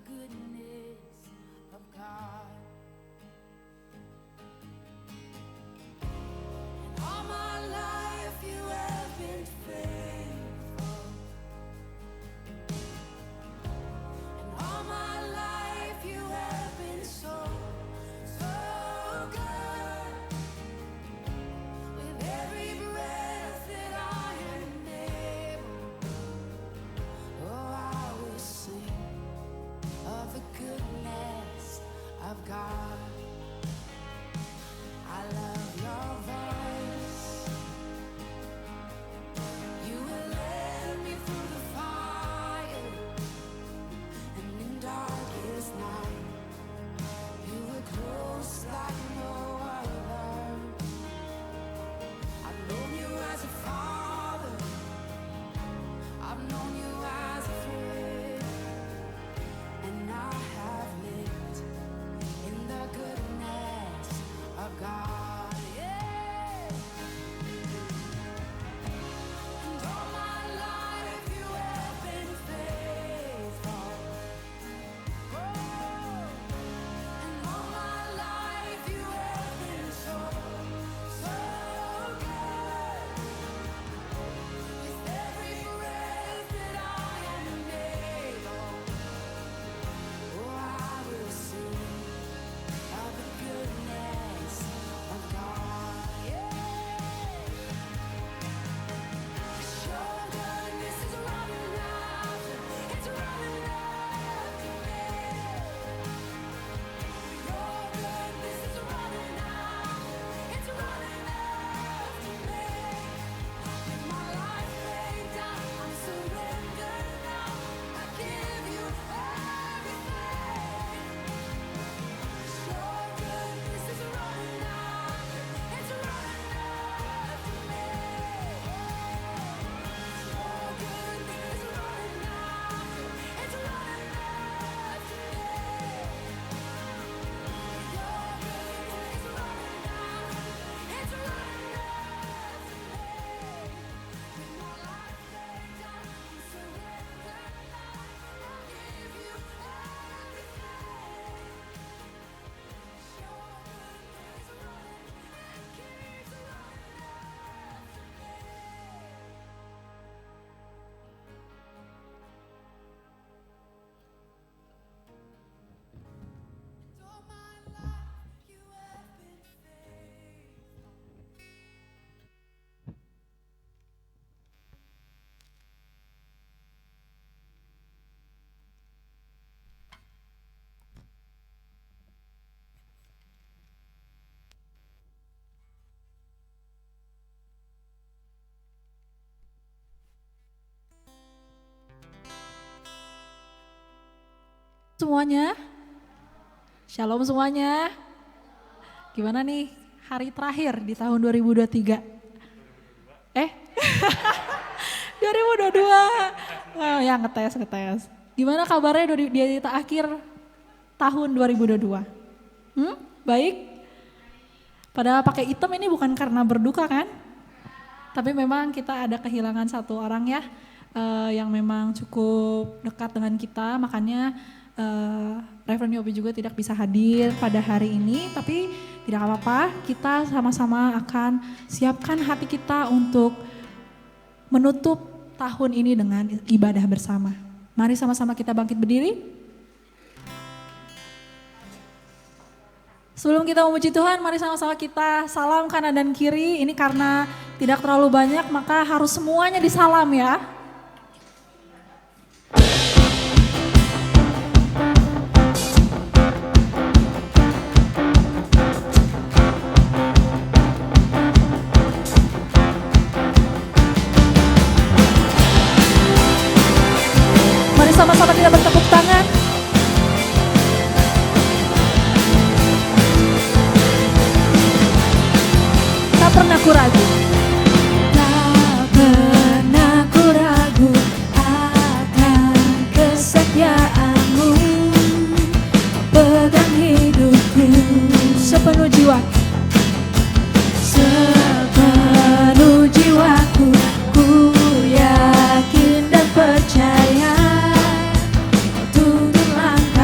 goodness of God. And all my life you have been faithful. And all my life you have been so, so good. With every breath that I am able, oh, I will sing of the goodness of God. I love your voice. You will lead me through the fire, and in darkest night, you were close like no other. I've known you as a father, I've known you as a friend, and I have lived in the goodness of God. Yeah. And all my life you have been faithful. Oh, and all my life you have been so, so good. With every breath that I am able, oh, I will sing of the goodness of God. Yeah. 'Cause your goodness is running after, it's running after me. Your goodness is running after, it's running after me. With my life laid down, I'm surrendered now. I give you everything. 'Cause your goodness is running after, it's running after me. Your goodness is running after, it's running after me. Your goodness is running after, it's running after me. With my life laid down, I'm surrendered now. I give you everything. Your goodness is running, it keeps running after me. All my life you have been faithful. Semuanya, shalom semuanya. Gimana nih hari terakhir di tahun 2023? 2022. Oh ya, ngetes. Gimana kabarnya di akhir tahun 2022? Baik? Padahal pakai hitam ini bukan karena berduka kan? Tapi memang kita ada kehilangan satu orang ya, yang memang cukup dekat dengan kita, makanya Reverend Yobi juga tidak bisa hadir pada hari ini, tapi tidak apa-apa, kita sama-sama akan siapkan hati kita untuk menutup tahun ini dengan ibadah bersama. Mari sama-sama kita bangkit berdiri. Sebelum kita memuji Tuhan, mari sama-sama kita salam kanan dan kiri. Ini karena tidak terlalu banyak, maka harus semuanya disalam ya. Mari sama-sama kita bertepuk tangan. Tak pernah ku ragu. Tak pernah ku ragu akan kesetiaanmu. Pegang hidupku sepenuh jiwa. Sepenuh jiwaku ku yakin dan percaya. Tuntun langkahku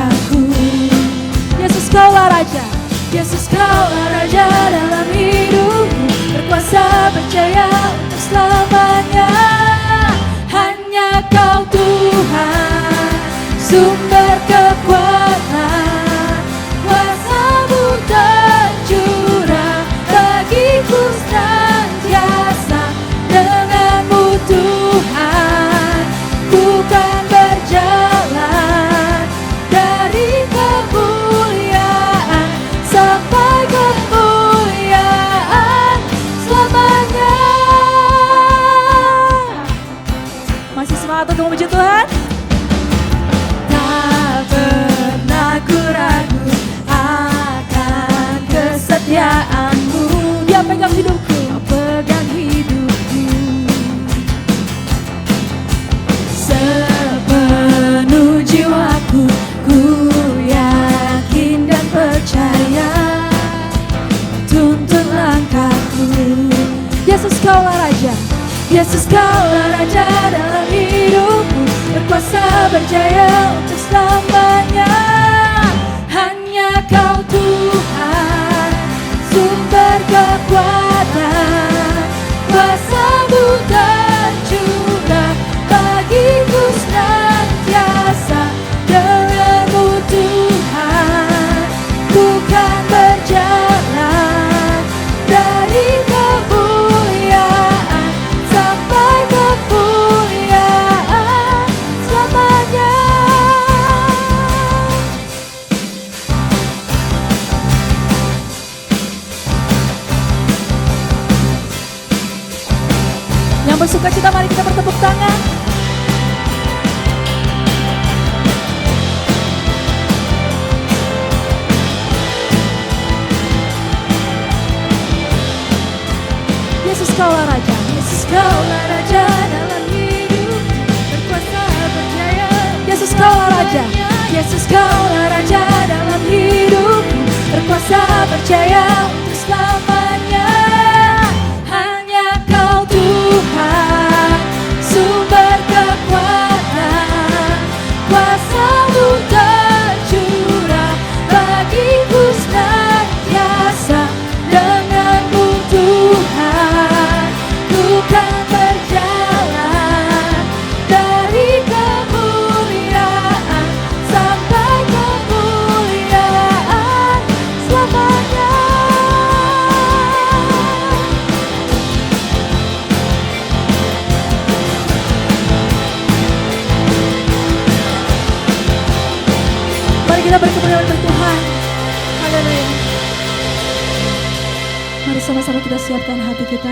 semangat untuk memuji Tuhan. Tak pernah ku ragu akan kesetiaan-Mu. Dia pegang hidupku, pegang hidupku. Sepenuh jiwaku, ku yakin dan percaya, tuntun langkahku. Yesus kaulah Raja, Yesus kaulah Raja dalam hidupku, berkuasa berjaya untuk selamanya. Hanya Kau Tuhan, sumber kekuatan, kuasa-Mu tercurah bagiku senantiasa. Denganmu Tuhan, ku kan berjalan dari kemuliaan sampai kemuliaan selamanya. Yang bersuka cita, mari kita bertepuk tangan. Yesus kaulah Raja, Yesus kaulah Raja dalam hidup, berkuasa berjaya. Yesus kaulah Raja, Yesus kaulah Raja dalam hidup, berkuasa berjaya untuk selamanya. Hanya Kau Tuhan, sumber kekuatan, kuasa-Mu tercurah bagiku senantiasa. Denganmu Tuhan, ku kan berjalan dari kemuliaan sampai kemuliaan selamanya. Mari kita berkemuliaan untuk Tuhan. Haleluya. Mari sama-sama kita siapkan hati kita.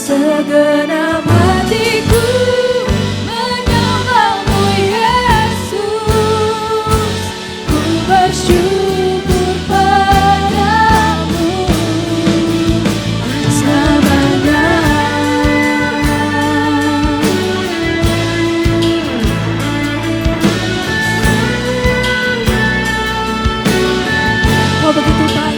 Segenap hatiku menyembah-Mu Yesus, ku bersyukur padamu selamanya. Kau begitu baik.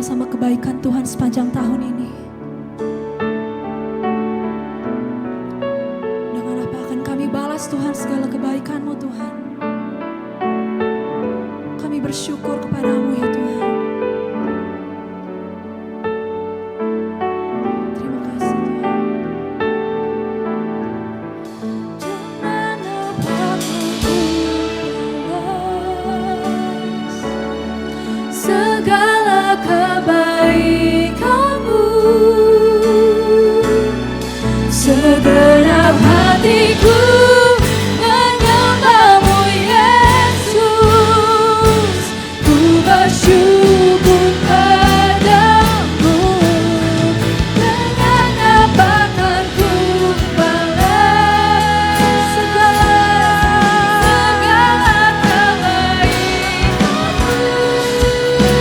bersama-sama kebaikan Tuhan sepanjang tahun ini. Dengan apa akan kami balas Tuhan segala kebaikan-Mu Tuhan. Kami bersyukur kepadamu ya Tuhan. Terima kasih Tuhan. Dengan apa akan balas segala kebaikan-Mu. Segenap hatiku menyembah-Mu Yesus. Ku bersyukur padamu. Dengan apa akan ku balas segala kebaikan-Mu.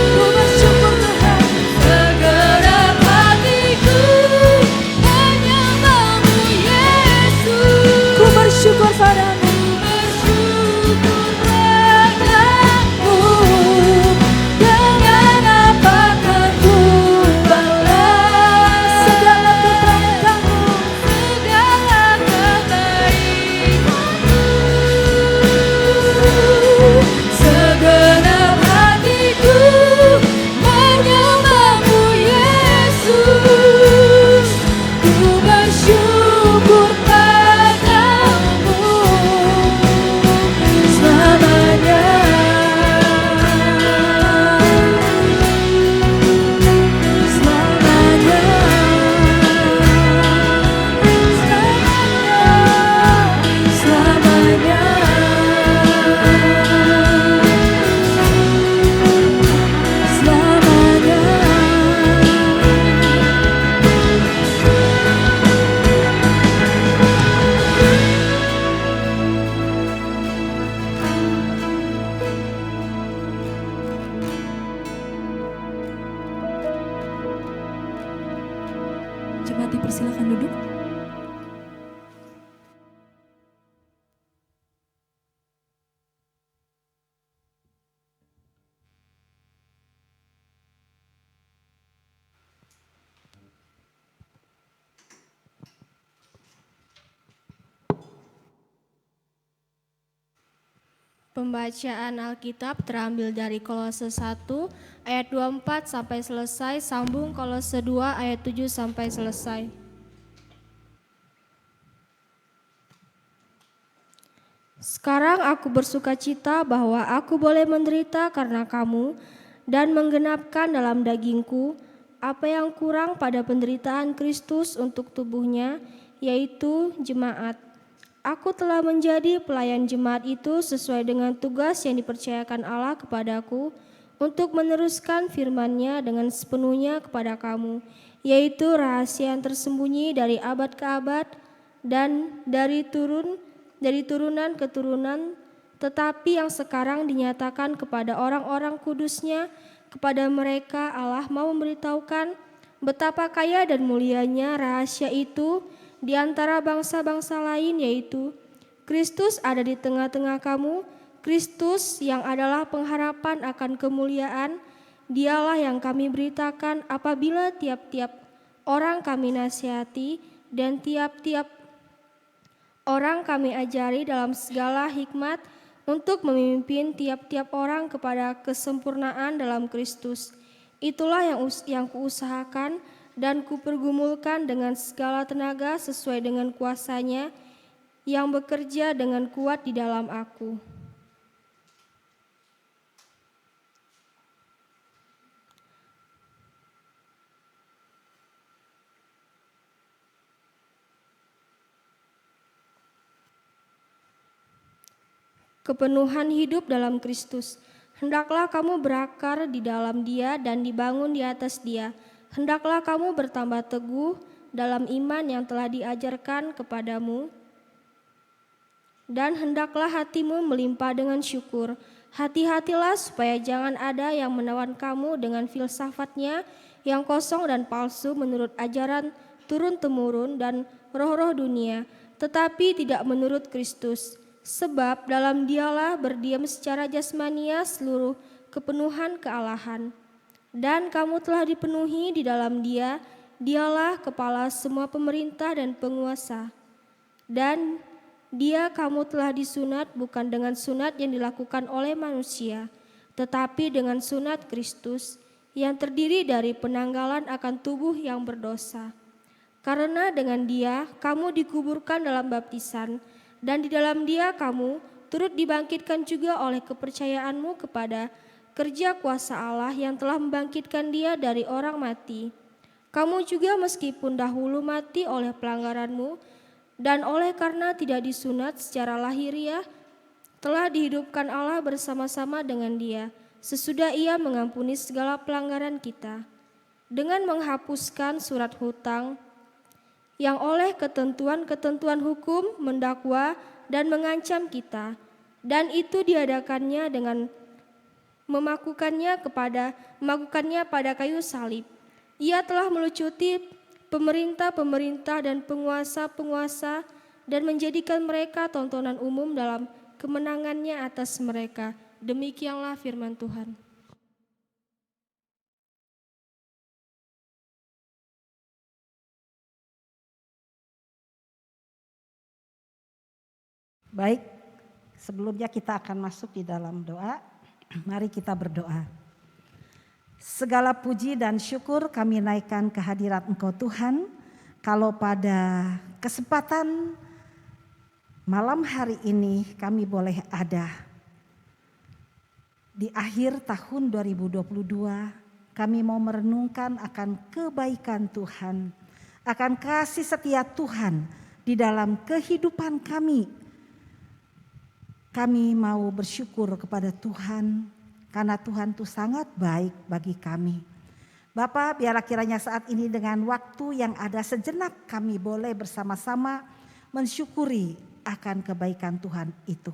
Ku bersyukur Tuhan. Segenap hatiku menyembah-Mu Yesus. Ku bersyukur padamu. Dengan apa akan ku balas segala kebaikan-Mu. Segala kebaikan-Mu. Segenap hatiku menyembah-Mu Yesus. Ku bersyukur padamu selamanya. Selamanya. Selamanya. Selamanya. Jemaat dipersilakan duduk. Pembacaan Alkitab terambil dari Kolose 1 ayat 24 sampai selesai, sambung Kolose 2 ayat 7 sampai selesai. Sekarang aku bersukacita bahwa aku boleh menderita karena kamu dan menggenapkan dalam dagingku apa yang kurang pada penderitaan Kristus untuk tubuhnya, yaitu jemaat. Aku telah menjadi pelayan jemaat itu sesuai dengan tugas yang dipercayakan Allah kepadaku untuk meneruskan firman-Nya dengan sepenuhnya kepada kamu, yaitu rahasia yang tersembunyi dari abad ke abad dan dari turunan ke turunan, tetapi yang sekarang dinyatakan kepada orang-orang kudus-Nya. Kepada mereka Allah mau memberitahukan betapa kaya dan mulianya rahasia itu di antara bangsa-bangsa lain, yaitu Kristus ada di tengah-tengah kamu, Kristus yang adalah pengharapan akan kemuliaan. Dialah yang kami beritakan apabila tiap-tiap orang kami nasihati dan tiap-tiap orang kami ajari dalam segala hikmat untuk memimpin tiap-tiap orang kepada kesempurnaan dalam Kristus. Itulah yang kuusahakan dan kupergumulkan dengan segala tenaga sesuai dengan kuasa-Nya yang bekerja dengan kuat di dalam aku. Kepenuhan hidup dalam Kristus. Hendaklah kamu berakar di dalam Dia dan dibangun di atas Dia. Hendaklah kamu bertambah teguh dalam iman yang telah diajarkan kepadamu. Dan hendaklah hatimu melimpah dengan syukur. Hati-hatilah supaya jangan ada yang menawan kamu dengan filsafatnya yang kosong dan palsu menurut ajaran turun-temurun dan roh-roh dunia, tetapi tidak menurut Kristus. Sebab dalam Dialah berdiam secara jasmania seluruh kepenuhan kealahan. Dan kamu telah dipenuhi di dalam Dia, Dialah kepala semua pemerintah dan penguasa. Dan Dia kamu telah disunat bukan dengan sunat yang dilakukan oleh manusia, tetapi dengan sunat Kristus yang terdiri dari penanggalan akan tubuh yang berdosa. Karena dengan Dia kamu dikuburkan dalam baptisan, dan di dalam Dia kamu turut dibangkitkan juga oleh kepercayaanmu kepada kerja kuasa Allah yang telah membangkitkan Dia dari orang mati. Kamu juga meskipun dahulu mati oleh pelanggaranmu dan oleh karena tidak disunat secara lahiriah, telah dihidupkan Allah bersama-sama dengan Dia, sesudah Ia mengampuni segala pelanggaran kita, dengan menghapuskan surat hutang yang oleh ketentuan-ketentuan hukum mendakwa dan mengancam kita, dan itu diadakannya dengan memakukannya pada kayu salib. Ia telah melucuti pemerintah-pemerintah dan penguasa-penguasa dan menjadikan mereka tontonan umum dalam kemenangannya atas mereka. Demikianlah firman Tuhan. Baik, sebelumnya kita akan masuk di dalam doa. Mari kita berdoa. Segala puji dan syukur kami naikkan ke hadirat Engkau Tuhan. Kalau pada kesempatan malam hari ini kami boleh ada di akhir tahun 2022, kami mau merenungkan akan kebaikan Tuhan, akan kasih setia Tuhan di dalam kehidupan kami. Kami mau bersyukur kepada Tuhan karena Tuhan itu sangat baik bagi kami. Bapa, biarlah kiranya saat ini dengan waktu yang ada sejenak kami boleh bersama-sama mensyukuri akan kebaikan Tuhan itu.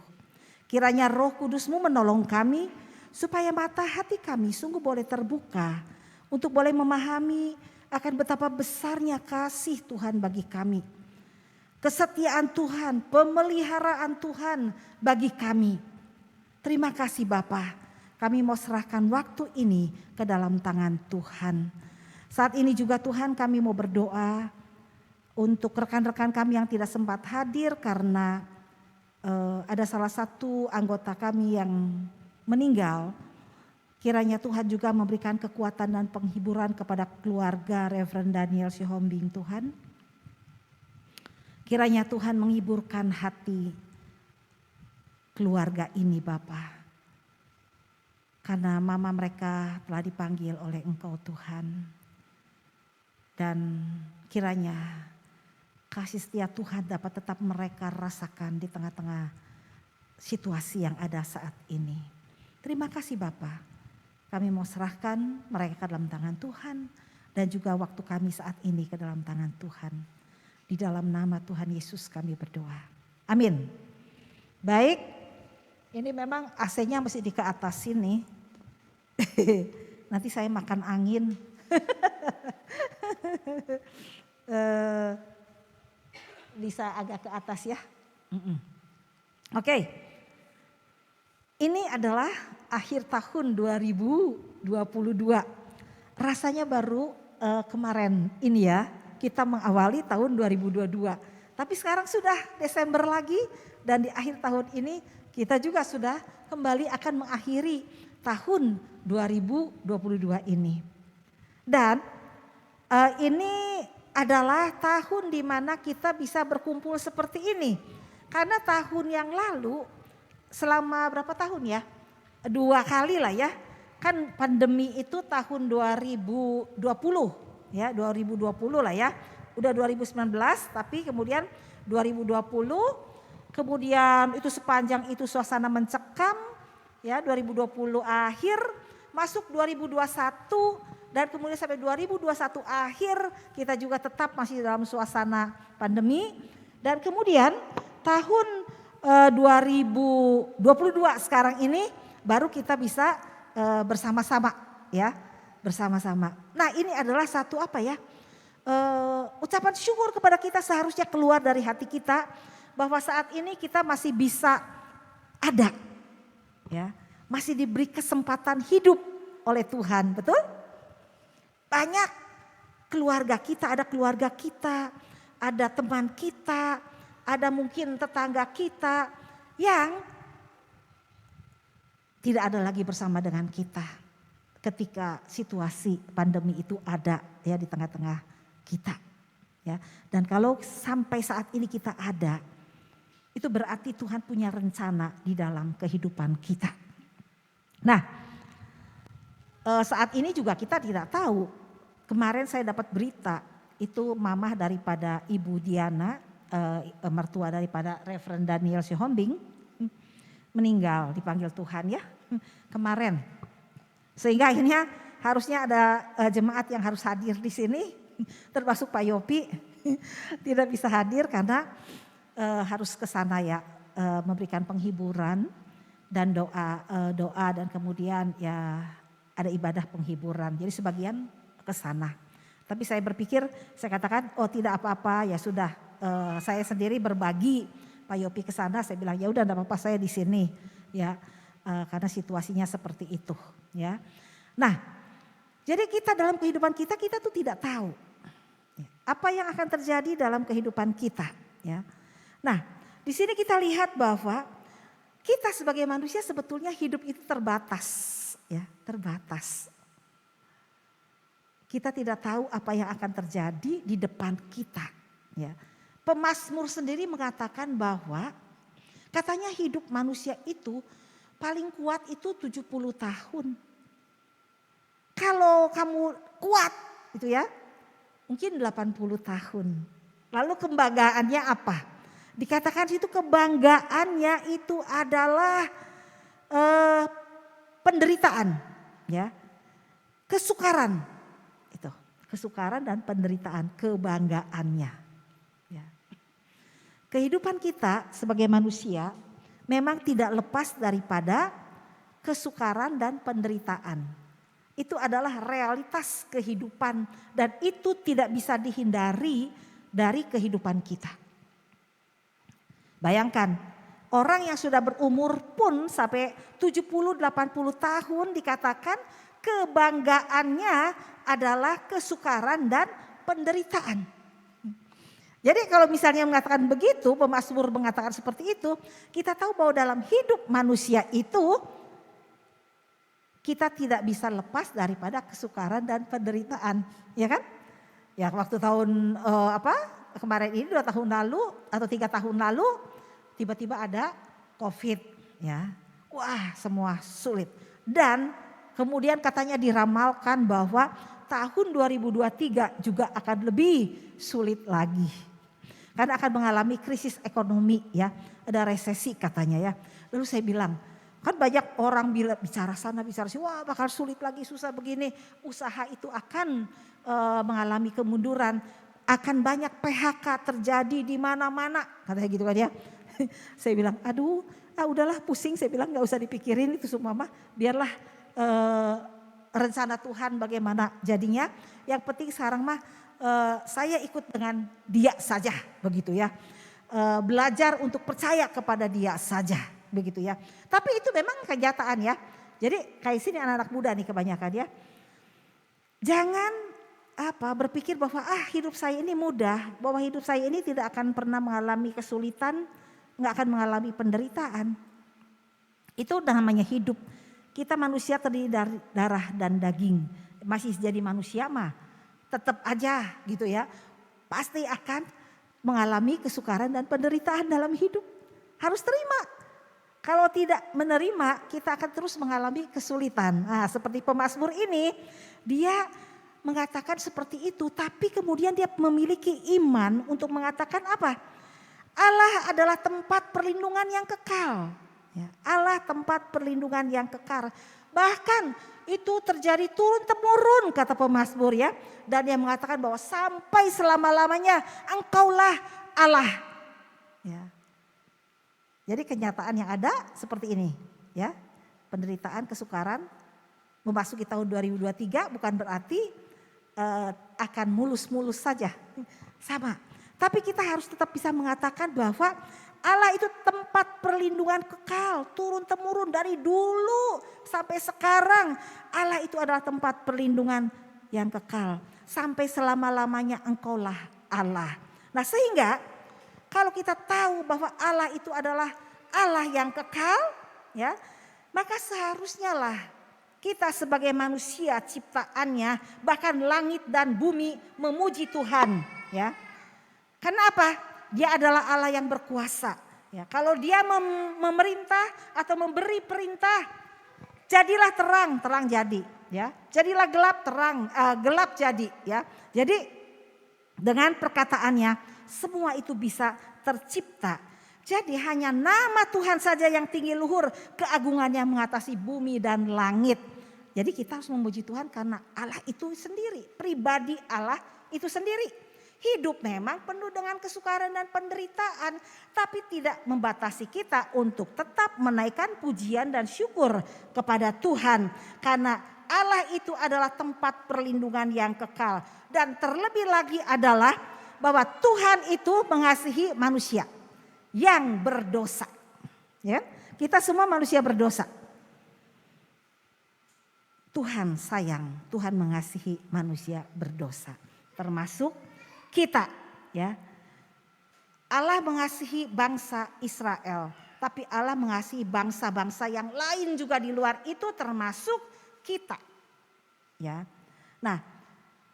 Kiranya Roh Kudus-Mu menolong kami supaya mata hati kami sungguh boleh terbuka untuk boleh memahami akan betapa besarnya kasih Tuhan bagi kami. Kesetiaan Tuhan, pemeliharaan Tuhan bagi kami. Terima kasih Bapa. Kami mau serahkan waktu ini ke dalam tangan Tuhan. Saat ini juga Tuhan kami mau berdoa untuk rekan-rekan kami yang tidak sempat hadir karena ada salah satu anggota kami yang meninggal. Kiranya Tuhan juga memberikan kekuatan dan penghiburan kepada keluarga Reverend Daniel Sihombing Tuhan. Kiranya Tuhan menghiburkan hati keluarga ini Bapa. Karena mama mereka telah dipanggil oleh Engkau Tuhan. Dan kiranya kasih setia Tuhan dapat tetap mereka rasakan di tengah-tengah situasi yang ada saat ini. Terima kasih Bapa. Kami mau serahkan mereka ke dalam tangan Tuhan. Dan juga waktu kami saat ini ke dalam tangan Tuhan. Di dalam nama Tuhan Yesus kami berdoa. Amin. Baik, ini memang AC-nya mesti di ke atas sini. Nanti saya makan angin. Bisa agak ke atas ya. Oke. Ini adalah akhir tahun 2022. Rasanya baru kemarin ini ya. Kita mengawali tahun 2022. Tapi sekarang sudah Desember lagi dan di akhir tahun ini kita juga sudah kembali akan mengakhiri tahun 2022 ini. Dan ini adalah tahun di mana kita bisa berkumpul seperti ini. Karena tahun yang lalu selama berapa tahun ya? 2 kali lah ya. Kan pandemi itu tahun 2020 ya, 2020 lah ya. Udah 2019 tapi kemudian 2020 kemudian itu sepanjang itu suasana mencekam ya, 2020 akhir masuk 2021 dan kemudian sampai 2021 akhir kita juga tetap masih dalam suasana pandemi dan kemudian tahun 2022 sekarang ini baru kita bisa bersama-sama ya, bersama-sama. Nah, ini adalah satu apa ya? Ucapan syukur kepada kita seharusnya keluar dari hati kita bahwa saat ini kita masih bisa ada ya, masih diberi kesempatan hidup oleh Tuhan, betul? Banyak keluarga kita, ada teman kita, ada mungkin tetangga kita yang tidak ada lagi bersama dengan kita ketika situasi pandemi itu ada ya di tengah-tengah kita. Ya. Dan kalau sampai saat ini kita ada, itu berarti Tuhan punya rencana di dalam kehidupan kita. Nah, saat ini juga kita tidak tahu. Kemarin saya dapat berita, itu mamah daripada Ibu Diana, mertua daripada Reverend Daniel Sihombing, meninggal, dipanggil Tuhan ya kemarin. Sehingga akhirnya harusnya ada jemaat yang harus hadir di sini, termasuk Pak Yopi tidak bisa hadir karena harus ke sana ya, memberikan penghiburan dan doa dan kemudian ya ada ibadah penghiburan. Jadi sebagian ke sana. Tapi saya berpikir, saya katakan oh tidak apa-apa ya sudah, saya sendiri berbagi Pak Yopi ke sana, saya bilang ya udah enggak apa-apa saya di sini ya, karena situasinya seperti itu ya. Nah, jadi kita dalam kehidupan kita tuh tidak tahu apa yang akan terjadi dalam kehidupan kita ya. Nah, di sini kita lihat bahwa kita sebagai manusia sebetulnya hidup itu terbatas ya, terbatas. Kita tidak tahu apa yang akan terjadi di depan kita ya. Pemazmur sendiri mengatakan bahwa katanya hidup manusia itu paling kuat itu 70 tahun. Kalau kamu kuat itu ya, mungkin 80 tahun. Lalu kebanggaannya apa? Dikatakan itu kebanggaannya itu adalah penderitaan ya. Kesukaran. Itu, kesukaran dan penderitaan, kebanggaannya. Ya. Kehidupan kita sebagai manusia memang tidak lepas daripada kesukaran dan penderitaan. Itu adalah realitas kehidupan dan itu tidak bisa dihindari dari kehidupan kita. Bayangkan orang yang sudah berumur pun sampai 70-80 tahun dikatakan kebanggaannya adalah kesukaran dan penderitaan. Jadi kalau misalnya mengatakan begitu, pemazmur mengatakan seperti itu, kita tahu bahwa dalam hidup manusia itu kita tidak bisa lepas daripada kesukaran dan penderitaan, ya kan? Ya waktu tahun kemarin ini 2 tahun lalu atau 3 tahun lalu tiba-tiba ada COVID, ya. Wah, semua sulit. Dan kemudian katanya diramalkan bahwa tahun 2023 juga akan lebih sulit lagi. Karena akan mengalami krisis ekonomi ya, ada resesi katanya ya. Lalu saya bilang, kan banyak orang bicara sana bicara sini, wah bakal sulit lagi, susah begini. Usaha itu akan mengalami kemunduran, akan banyak PHK terjadi di mana-mana, katanya gitu kan ya. Saya bilang, aduh, udahlah pusing, saya bilang nggak usah dipikirin itu semua mah, biarlah rencana Tuhan bagaimana jadinya. Yang penting sekarang mah saya ikut dengan Dia saja, begitu ya. Belajar untuk percaya kepada Dia saja, begitu ya. Tapi itu memang kenyataan ya. Jadi kayak sini anak-anak muda nih kebanyakan ya. Jangan berpikir bahwa hidup saya ini mudah, bahwa hidup saya ini tidak akan pernah mengalami kesulitan, nggak akan mengalami penderitaan. Itu namanya hidup. Kita manusia terdiri dari darah dan daging. Masih jadi manusia mah tetap aja gitu ya. Pasti akan mengalami kesukaran dan penderitaan dalam hidup. Harus terima. Kalau tidak menerima kita akan terus mengalami kesulitan. Nah seperti pemazmur ini dia mengatakan seperti itu. Tapi kemudian dia memiliki iman untuk mengatakan apa? Allah adalah tempat perlindungan yang kekal. Ya, Allah tempat perlindungan yang kekal. Bahkan itu terjadi turun temurun kata pemazmur ya. Dan dia mengatakan bahwa sampai selama-lamanya engkaulah Allah. Ya. Jadi kenyataan yang ada seperti ini ya. Penderitaan, kesukaran memasuki tahun 2023 bukan berarti akan mulus-mulus saja. Sama. Tapi kita harus tetap bisa mengatakan bahwa Allah itu tempat perlindungan kekal, turun temurun dari dulu sampai sekarang. Allah itu adalah tempat perlindungan yang kekal. Sampai selama-lamanya engkaulah Allah. Nah sehingga kalau kita tahu bahwa Allah itu adalah Allah yang kekal, ya, maka seharusnya lah kita sebagai manusia ciptaannya, bahkan langit dan bumi memuji Tuhan, ya. Kenapa? Dia adalah Allah yang berkuasa. Ya, kalau dia memerintah atau memberi perintah, jadilah terang, terang jadi. Ya, jadilah gelap, terang, gelap jadi. Ya, jadi dengan perkataannya semua itu bisa tercipta. Jadi hanya nama Tuhan saja yang tinggi luhur, keagungannya mengatasi bumi dan langit. Jadi kita harus memuji Tuhan karena Allah itu sendiri, pribadi Allah itu sendiri. Hidup memang penuh dengan kesukaran dan penderitaan, tapi tidak membatasi kita untuk tetap menaikkan pujian dan syukur kepada Tuhan. Karena Allah itu adalah tempat perlindungan yang kekal. Dan terlebih lagi adalah bahwa Tuhan itu mengasihi manusia yang berdosa. Ya, kita semua manusia berdosa. Tuhan sayang, Tuhan mengasihi manusia berdosa, termasuk kita, ya. Allah mengasihi bangsa Israel, tapi Allah mengasihi bangsa-bangsa yang lain juga di luar itu, termasuk kita. Ya. Nah,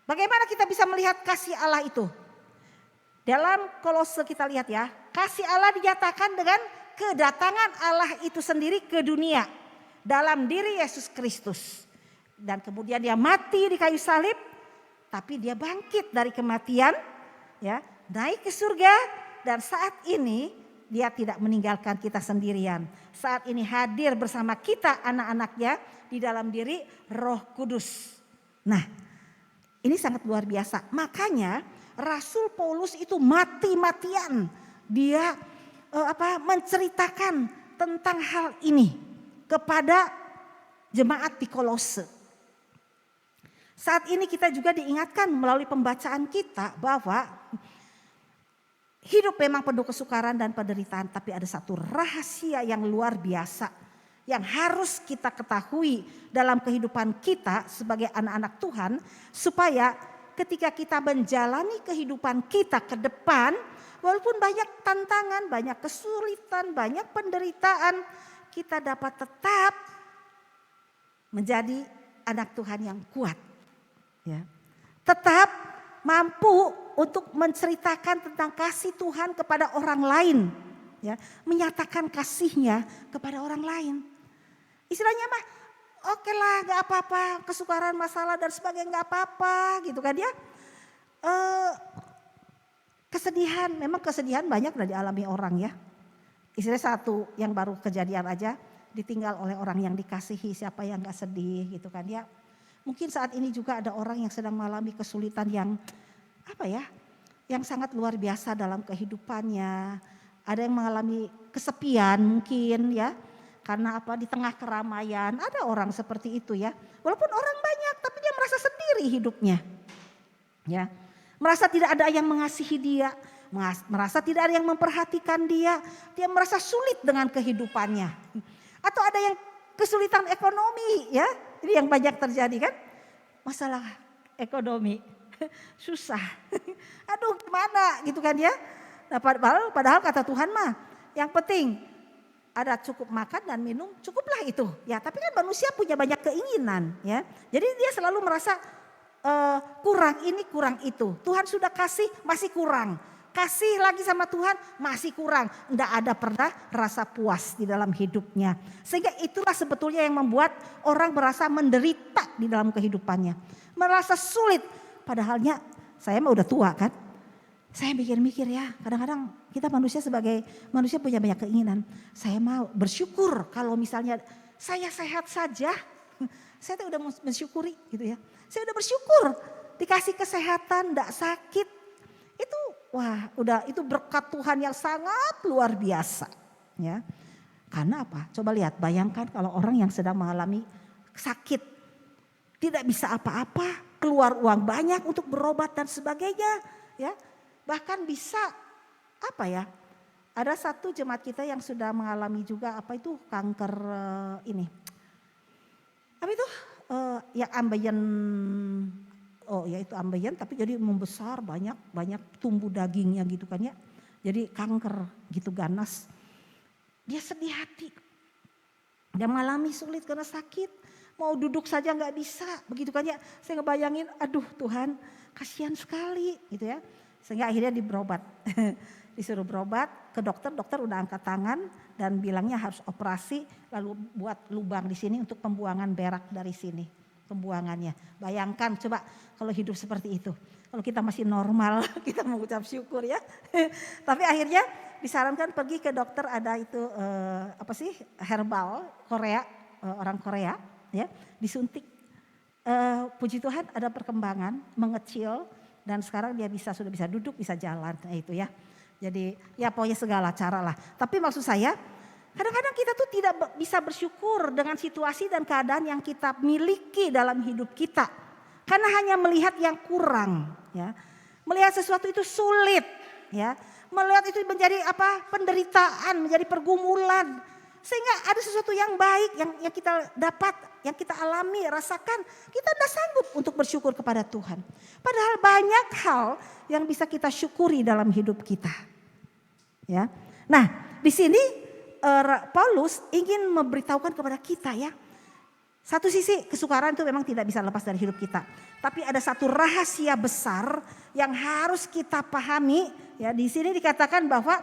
bagaimana kita bisa melihat kasih Allah itu? Dalam Kolose kita lihat ya, kasih Allah dinyatakan dengan kedatangan Allah itu sendiri ke dunia dalam diri Yesus Kristus. Dan kemudian dia mati di kayu salib, tapi dia bangkit dari kematian, ya, naik ke surga, dan saat ini dia tidak meninggalkan kita sendirian. Saat ini hadir bersama kita anak-anaknya di dalam diri Roh Kudus. Nah, ini sangat luar biasa. Makanya Rasul Paulus itu mati-matian dia menceritakan tentang hal ini kepada jemaat di Kolose. Saat ini kita juga diingatkan melalui pembacaan kita bahwa hidup memang penuh kesukaran dan penderitaan, tapi ada satu rahasia yang luar biasa yang harus kita ketahui dalam kehidupan kita sebagai anak-anak Tuhan, supaya ketika kita menjalani kehidupan kita ke depan, walaupun banyak tantangan, banyak kesulitan, banyak penderitaan, kita dapat tetap menjadi anak Tuhan yang kuat. Ya. Tetap mampu untuk menceritakan tentang kasih Tuhan kepada orang lain. Ya. Menyatakan kasihnya kepada orang lain. Istilahnya mah oke lah, gak apa-apa, kesukaran, masalah dan sebagainya gak apa-apa gitu kan ya. Kesedihan, memang kesedihan banyak udah dialami orang ya. Istilahnya satu yang baru kejadian aja, ditinggal oleh orang yang dikasihi, siapa yang gak sedih gitu kan ya. Mungkin saat ini juga ada orang yang sedang mengalami kesulitan yang yang sangat luar biasa dalam kehidupannya. Ada yang mengalami kesepian mungkin ya. Karena di tengah keramaian ada orang seperti itu ya. Walaupun orang banyak tapi dia merasa sendiri hidupnya. Ya. Merasa tidak ada yang mengasihi dia, merasa tidak ada yang memperhatikan dia merasa sulit dengan kehidupannya. Atau ada yang kesulitan ekonomi ya. Ini yang banyak terjadi kan, masalah ekonomi, susah. Aduh gimana gitu kan ya. Nah, padahal kata Tuhan mah yang penting ada cukup makan dan minum, cukuplah itu. Ya, tapi kan manusia punya banyak keinginan ya. Jadi dia selalu merasa kurang ini kurang itu. Tuhan sudah kasih masih kurang. Kasih lagi sama Tuhan masih kurang. Enggak ada pernah rasa puas di dalam hidupnya. Sehingga itulah sebetulnya yang membuat orang merasa menderita di dalam kehidupannya. Merasa sulit. Padahalnya saya mah udah tua kan. Saya mikir-mikir ya, kadang-kadang kita manusia sebagai manusia punya banyak keinginan. Saya mau bersyukur kalau misalnya saya sehat saja. Saya tuh udah mensyukuri gitu ya. Saya udah bersyukur dikasih kesehatan, enggak sakit. Itu berkat Tuhan yang sangat luar biasa. Ya. Karena apa? Coba lihat, bayangkan kalau orang yang sedang mengalami sakit. Tidak bisa apa-apa, keluar uang banyak untuk berobat dan sebagainya. Ya. Bahkan bisa ada satu jemaat kita yang sudah mengalami juga kanker ini. Yang ambeien oh ya itu ambeien tapi jadi membesar banyak tumbuh dagingnya gitu kan ya. Jadi kanker gitu ganas. Dia sedih hati. Dia mengalami sulit karena sakit. Mau duduk saja nggak bisa begitu kan ya. Saya ngebayangin aduh Tuhan kasihan sekali gitu ya. Sehingga akhirnya berobat. Disuruh berobat ke dokter udah angkat tangan dan bilangnya harus operasi lalu buat lubang di sini untuk pembuangan berak dari sini. Pembuangannya. Bayangkan coba kalau hidup seperti itu. Kalau kita masih normal kita mengucap syukur ya. Tapi akhirnya disarankan pergi ke dokter ada itu herbal Korea, orang Korea ya disuntik. Puji Tuhan ada perkembangan mengecil dan sekarang dia sudah bisa duduk bisa jalan itu ya. Jadi ya pokoknya segala cara lah. Tapi maksud saya kadang-kadang kita tuh tidak bisa bersyukur dengan situasi dan keadaan yang kita miliki dalam hidup kita. Karena hanya melihat yang kurang ya. Melihat sesuatu itu sulit ya. Melihat itu menjadi penderitaan, menjadi pergumulan. Sehingga ada sesuatu yang baik yang kita dapat, yang kita alami, rasakan. Kita tidak sanggup untuk bersyukur kepada Tuhan. Padahal banyak hal yang bisa kita syukuri dalam hidup kita. Ya. Nah di sini Paulus ingin memberitahukan kepada kita ya. Satu sisi kesukaran itu memang tidak bisa lepas dari hidup kita. Tapi ada satu rahasia besar yang harus kita pahami. Ya, di sini dikatakan bahwa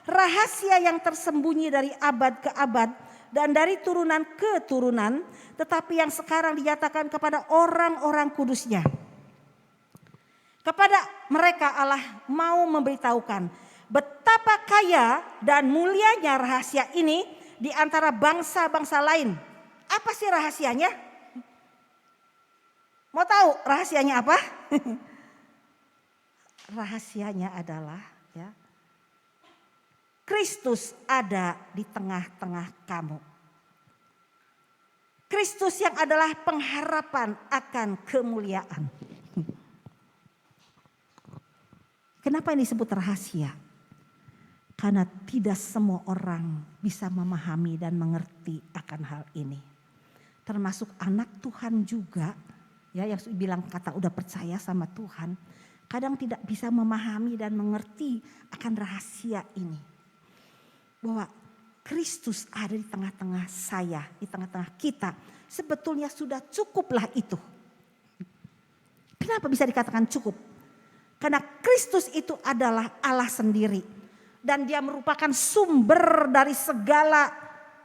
rahasia yang tersembunyi dari abad ke abad dan dari turunan ke turunan. Tetapi yang sekarang dinyatakan kepada orang-orang kudusnya. Kepada mereka Allah mau memberitahukan betapa kaya dan mulianya rahasia ini di antara bangsa-bangsa lain. Apa sih rahasianya? Mau tahu rahasianya apa? Rahasianya adalah ya, Kristus ada di tengah-tengah kamu. Kristus yang adalah pengharapan akan kemuliaan. Kenapa ini disebut rahasia? Karena tidak semua orang bisa memahami dan mengerti akan hal ini. Termasuk anak Tuhan juga ya yang bilang kata udah percaya sama Tuhan. Kadang tidak bisa memahami dan mengerti akan rahasia ini. Bahwa Kristus ada di tengah-tengah saya, di tengah-tengah kita. Sebetulnya sudah cukuplah itu. Kenapa bisa dikatakan cukup? Karena Kristus itu adalah Allah sendiri. Dan dia merupakan sumber dari segala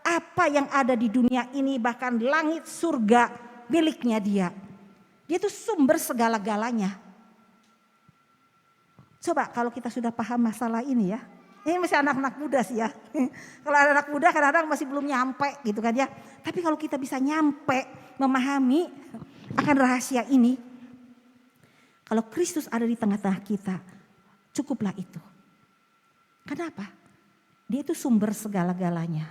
apa yang ada di dunia ini. Bahkan langit surga miliknya dia. Dia itu sumber segala-galanya. Coba kalau kita sudah paham masalah ini ya. Ini masih anak-anak muda sih ya. Kalau anak muda kadang-kadang masih belum nyampe gitu kan ya. Tapi kalau kita bisa nyampe memahami akan rahasia ini. Kalau Kristus ada di tengah-tengah kita, cukuplah itu. Kenapa? Dia itu sumber segala-galanya.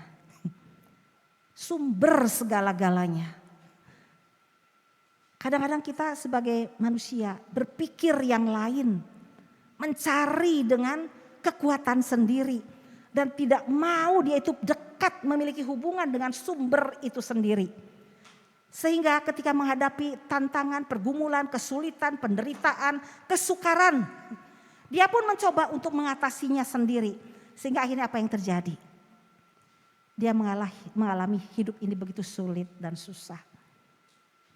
Sumber segala-galanya. Kadang-kadang kita sebagai manusia berpikir yang lain. Mencari dengan kekuatan sendiri. Dan tidak mau dia itu dekat memiliki hubungan dengan sumber itu sendiri. Sehingga ketika menghadapi tantangan, pergumulan, kesulitan, penderitaan, kesukaran. Dia pun mencoba untuk mengatasinya sendiri. Sehingga akhirnya apa yang terjadi? Dia mengalami hidup ini begitu sulit dan susah.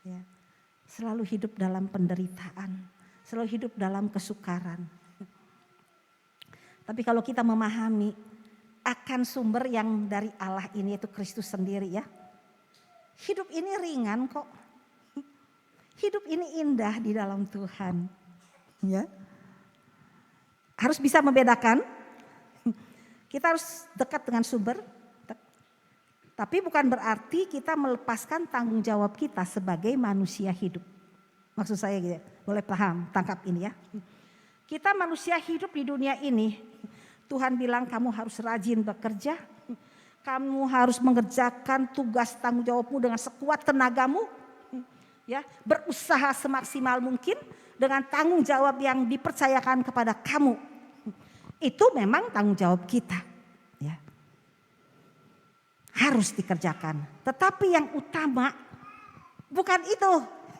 Ya. Selalu hidup dalam penderitaan. Selalu hidup dalam kesukaran. Tapi kalau kita memahami akan sumber yang dari Allah ini yaitu Kristus sendiri ya. Hidup ini ringan kok. Hidup ini indah di dalam Tuhan. Ya. Harus bisa membedakan. Kita harus dekat dengan sumber. Tapi bukan berarti kita melepaskan tanggung jawab kita sebagai manusia hidup. Maksud saya gitu. Boleh paham, tangkap ini ya. Kita manusia hidup di dunia ini. Tuhan bilang kamu harus rajin bekerja. Kamu harus mengerjakan tugas tanggung jawabmu dengan sekuat tenagamu. Ya, berusaha semaksimal mungkin dengan tanggung jawab yang dipercayakan kepada kamu. Itu memang tanggung jawab kita. Ya. Harus dikerjakan. Tetapi yang utama bukan itu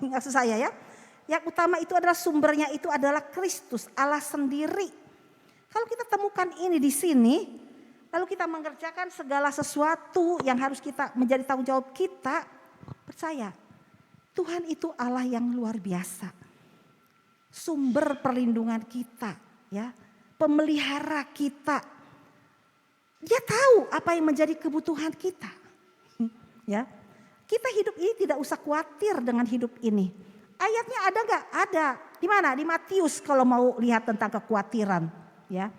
maksud saya ya. Yang utama itu adalah sumbernya itu adalah Kristus, Allah sendiri. Kalau kita temukan ini di sini, lalu kita mengerjakan segala sesuatu yang harus kita menjadi tanggung jawab kita, percaya Tuhan itu Allah yang luar biasa. Sumber perlindungan kita, ya, pemelihara kita. Dia tahu apa yang menjadi kebutuhan kita. Ya. Kita hidup ini tidak usah khawatir dengan hidup ini. Ayatnya ada nggak? Ada. Di mana? Di Matius kalau mau lihat tentang kekhawatiran. Ya.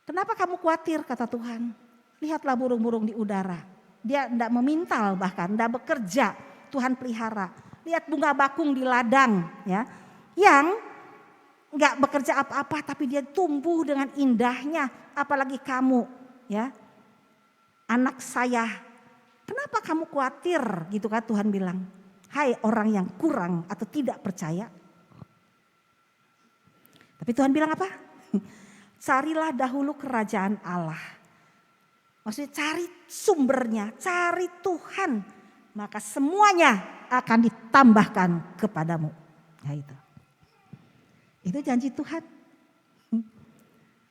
Kenapa kamu khawatir kata Tuhan? Lihatlah burung-burung di udara. Dia tidak memintal bahkan, tidak bekerja. Tuhan pelihara. Lihat bunga bakung di ladang. Ya. Yang nggak bekerja apa-apa tapi dia tumbuh dengan indahnya. Apalagi kamu. Ya. Anak saya. Kenapa kamu khawatir gitu kan Tuhan bilang. Hai orang yang kurang atau tidak percaya. Tapi Tuhan bilang apa? Carilah dahulu kerajaan Allah. Maksudnya cari sumbernya, cari Tuhan. Maka semuanya akan ditambahkan kepadamu. Nah itu. Itu janji Tuhan.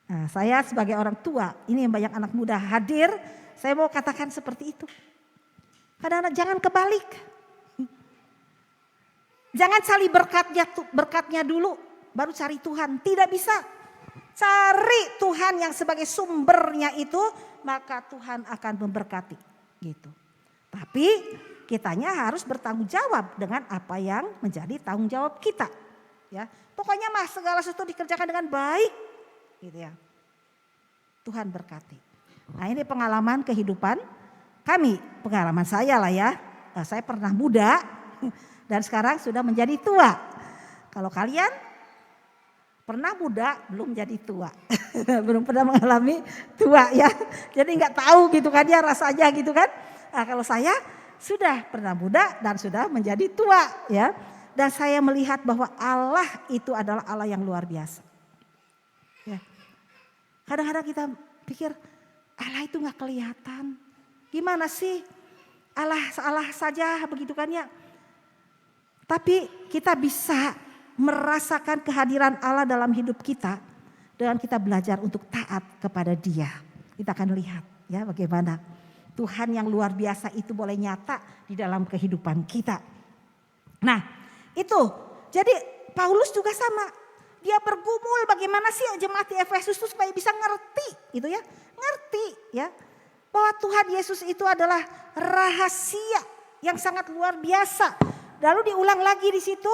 Nah, saya sebagai orang tua, ini yang banyak anak muda hadir. Saya mau katakan seperti itu. Kadang-kadang jangan kebalik. Jangan cari berkatnya dulu, baru cari Tuhan. Tidak bisa. Cari Tuhan yang sebagai sumbernya itu, maka Tuhan akan memberkati. Gitu. Tapi kitanya harus bertanggung jawab dengan apa yang menjadi tanggung jawab kita. Ya, pokoknya mah segala sesuatu dikerjakan dengan baik. Gitu ya. Tuhan berkati. Nah ini pengalaman kehidupan kami, pengalaman saya lah ya. Nah, saya pernah muda. Dan sekarang sudah menjadi tua. Kalau kalian pernah muda belum jadi tua. Belum pernah mengalami tua ya. Jadi nggak tahu gitu kan ya rasanya gitu kan. Nah, kalau saya sudah pernah muda dan sudah menjadi tua ya. Dan saya melihat bahwa Allah itu adalah Allah yang luar biasa. Ya. Kadang-kadang kita pikir Allah itu nggak kelihatan. Gimana sih Allah saja begitu kan ya. Tapi kita bisa merasakan kehadiran Allah dalam hidup kita dengan kita belajar untuk taat kepada Dia. Kita akan lihat ya bagaimana Tuhan yang luar biasa itu boleh nyata di dalam kehidupan kita. Nah itu jadi Paulus juga sama. Dia bergumul bagaimana sih jemaat di Efesus itu supaya bisa ngerti gitu ya. Ngerti ya bahwa Tuhan Yesus itu adalah rahasia yang sangat luar biasa. Lalu diulang lagi di situ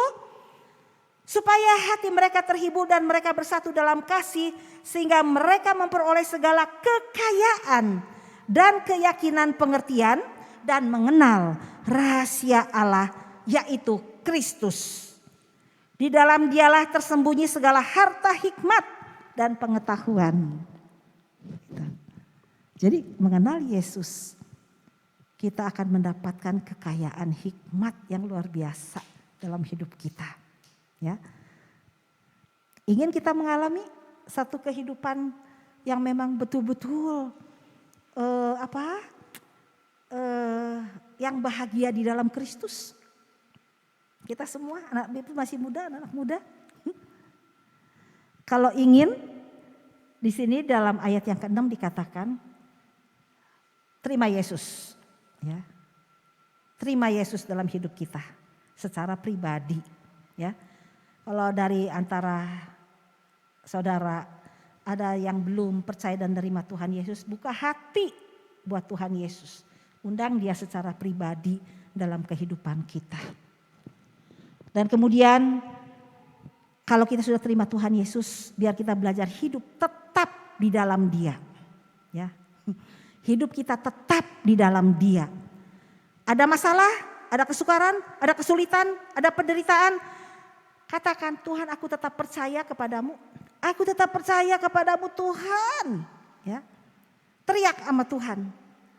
supaya hati mereka terhibur dan mereka bersatu dalam kasih sehingga mereka memperoleh segala kekayaan dan keyakinan pengertian dan mengenal rahasia Allah yaitu Kristus. Di dalam Dialah tersembunyi segala harta hikmat dan pengetahuan. Jadi mengenal Yesus kita akan mendapatkan kekayaan hikmat yang luar biasa dalam hidup kita. Ya, ingin kita mengalami satu kehidupan yang memang betul-betul yang bahagia di dalam Kristus. Kita semua anak itu masih muda, anak muda. Kalau ingin di sini dalam ayat yang ke-6 dikatakan terima Yesus. Ya, terima Yesus dalam hidup kita secara pribadi. Ya, kalau dari antara saudara ada yang belum percaya dan menerima Tuhan Yesus, buka hati buat Tuhan Yesus. Undang dia secara pribadi dalam kehidupan kita. Dan kemudian kalau kita sudah terima Tuhan Yesus, biar kita belajar hidup tetap di dalam Dia. Ya. Hidup kita tetap di dalam Dia. Ada masalah, ada kesukaran, ada kesulitan, ada penderitaan. Katakan Tuhan aku tetap percaya kepadamu. Aku tetap percaya kepadamu Tuhan. Ya. Teriak sama Tuhan.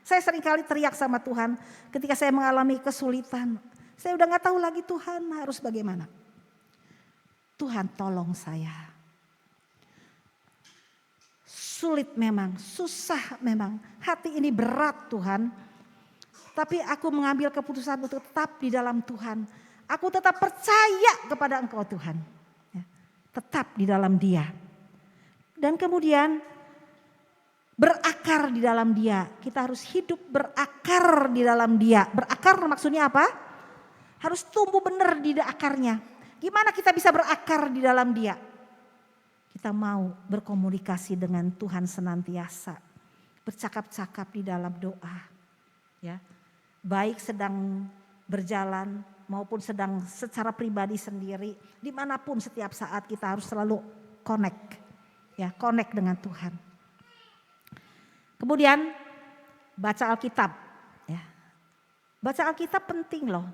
Saya seringkali teriak sama Tuhan ketika saya mengalami kesulitan. Saya udah gak tahu lagi Tuhan harus bagaimana. Tuhan tolong saya. Sulit memang, susah memang. Hati ini berat Tuhan. Tapi aku mengambil keputusan untuk tetap di dalam Tuhan. Aku tetap percaya kepada Engkau Tuhan. Ya, tetap di dalam Dia. Dan kemudian berakar di dalam Dia. Kita harus hidup berakar di dalam Dia. Berakar maksudnya apa? Harus tumbuh benar di akarnya. Gimana kita bisa berakar di dalam Dia? Kita mau berkomunikasi dengan Tuhan senantiasa. Bercakap-cakap di dalam doa. Ya, baik sedang berjalan maupun sedang secara pribadi sendiri, dimanapun setiap saat kita harus selalu connect, ya connect dengan Tuhan. Kemudian baca Alkitab, ya baca Alkitab penting loh.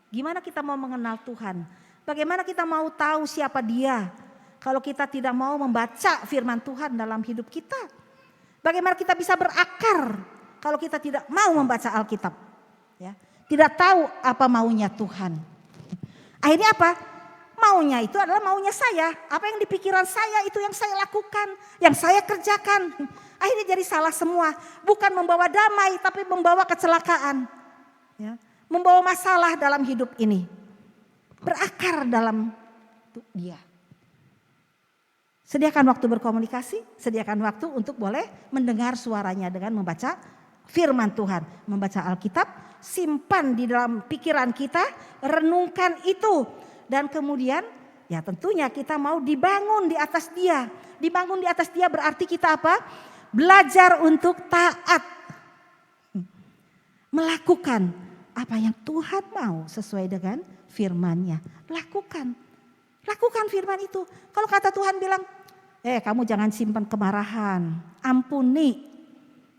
Gimana kita mau mengenal Tuhan? Bagaimana kita mau tahu siapa Dia? Kalau kita tidak mau membaca firman Tuhan dalam hidup kita, bagaimana kita bisa berakar kalau kita tidak mau membaca Alkitab? Ya. Tidak tahu apa maunya Tuhan. Akhirnya apa? Maunya itu adalah maunya saya. Apa yang di pikiran saya itu yang saya lakukan. Yang saya kerjakan. Akhirnya jadi salah semua. Bukan membawa damai tapi membawa kecelakaan. Ya. Membawa masalah dalam hidup ini. Berakar dalam Dia. Sediakan waktu berkomunikasi. Sediakan waktu untuk boleh mendengar suaranya dengan membaca firman Tuhan. Membaca Alkitab. Simpan di dalam pikiran kita, renungkan itu. Dan kemudian ya tentunya kita mau dibangun di atas Dia. Dibangun di atas Dia berarti kita apa? Belajar untuk taat. Melakukan apa yang Tuhan mau sesuai dengan firman-Nya. Lakukan. Lakukan firman itu. Kalau kata Tuhan bilang, kamu jangan simpan kemarahan. Ampuni.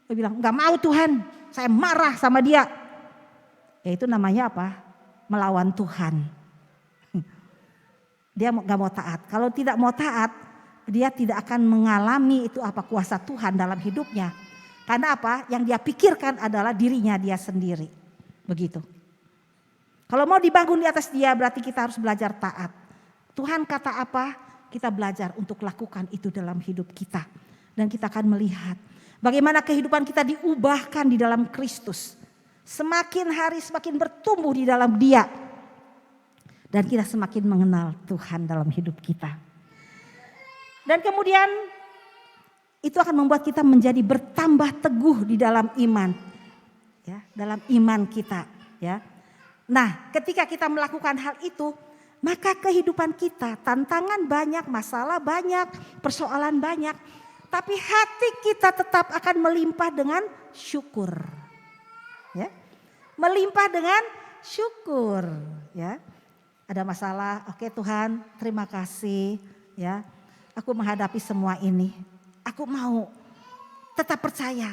Dia bilang, enggak mau Tuhan, saya marah sama dia. Ya itu namanya apa? Melawan Tuhan. Dia gak mau taat. Kalau tidak mau taat, dia tidak akan mengalami itu apa kuasa Tuhan dalam hidupnya. Karena apa? Yang dia pikirkan adalah dirinya dia sendiri. Begitu. Kalau mau dibangun di atas Dia berarti kita harus belajar taat. Tuhan kata apa? Kita belajar untuk lakukan itu dalam hidup kita. Dan kita akan melihat bagaimana kehidupan kita diubahkan di dalam Kristus. Semakin hari semakin bertumbuh di dalam Dia. Dan kita semakin mengenal Tuhan dalam hidup kita. Dan kemudian itu akan membuat kita menjadi bertambah teguh di dalam iman. Ya, dalam iman kita. Ya. Nah ketika kita melakukan hal itu, maka kehidupan kita tantangan banyak, masalah banyak, persoalan banyak. Tapi hati kita tetap akan melimpah dengan syukur. Ya. Melimpah dengan syukur, ya. Ada masalah, oke Tuhan, terima kasih, ya. Aku menghadapi semua ini. Aku mau tetap percaya,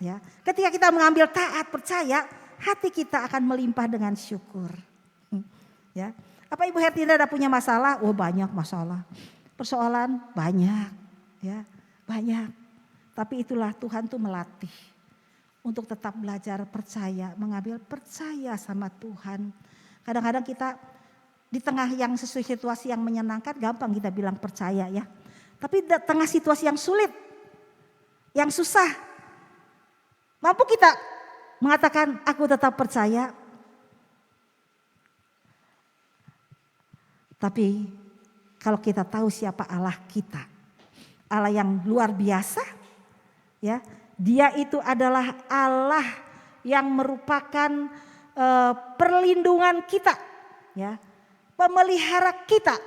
ya. Ketika kita mengambil taat, percaya, hati kita akan melimpah dengan syukur. Ya. Apa Ibu Hertinda ada punya masalah? Oh, banyak masalah. Persoalan banyak, ya. Banyak. Tapi itulah Tuhan tuh melatih. Untuk tetap belajar percaya, mengambil percaya sama Tuhan. Kadang-kadang kita di tengah yang sesuai situasi yang menyenangkan gampang kita bilang percaya ya. Tapi di tengah situasi yang sulit, yang susah. Mampu kita mengatakan aku tetap percaya. Tapi kalau kita tahu siapa Allah kita. Allah yang luar biasa ya. Dia itu adalah Allah yang merupakan perlindungan kita, ya, pemelihara kita.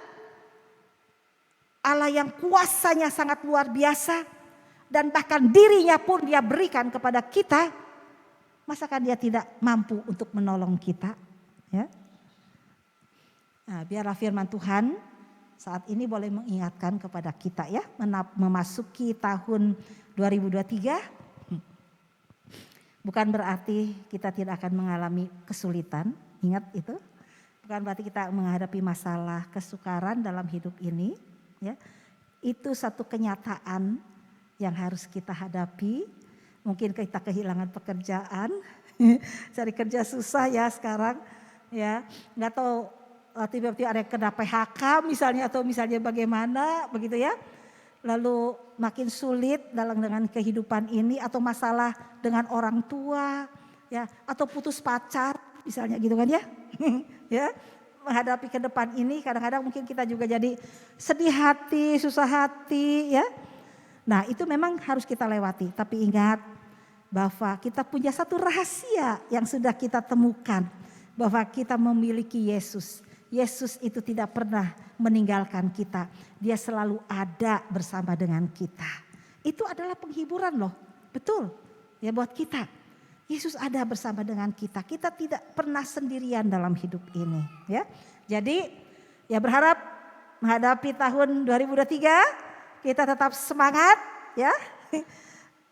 Allah yang kuasanya sangat luar biasa dan bahkan dirinya pun Dia berikan kepada kita. Masakan Dia tidak mampu untuk menolong kita? Ya. Nah, biarlah firman Tuhan saat ini boleh mengingatkan kepada kita ya, memasuki tahun 2023. Bukan berarti kita tidak akan mengalami kesulitan, ingat itu. Bukan berarti kita menghadapi masalah kesukaran dalam hidup ini. Ya. Itu satu kenyataan yang harus kita hadapi. Mungkin kita kehilangan pekerjaan, cari kerja susah ya sekarang. Ya, nggak tahu tiba-tiba ada yang kena PHK misalnya atau misalnya bagaimana begitu ya. Lalu makin sulit dengan kehidupan ini atau masalah dengan orang tua ya atau putus pacar misalnya gitu kan ya. Ya. menghadapi ke depan ini kadang-kadang mungkin kita juga jadi sedih hati, susah hati ya. Nah itu memang harus kita lewati. Tapi ingat bahwa kita punya satu rahasia yang sudah kita temukan. Bahwa kita memiliki Yesus. Yesus itu tidak pernah meninggalkan kita. Dia selalu ada bersama dengan kita. Itu adalah penghiburan loh. Betul ya buat kita. Yesus ada bersama dengan kita. Kita tidak pernah sendirian dalam hidup ini ya. Jadi ya berharap menghadapi tahun 2023 kita tetap semangat ya.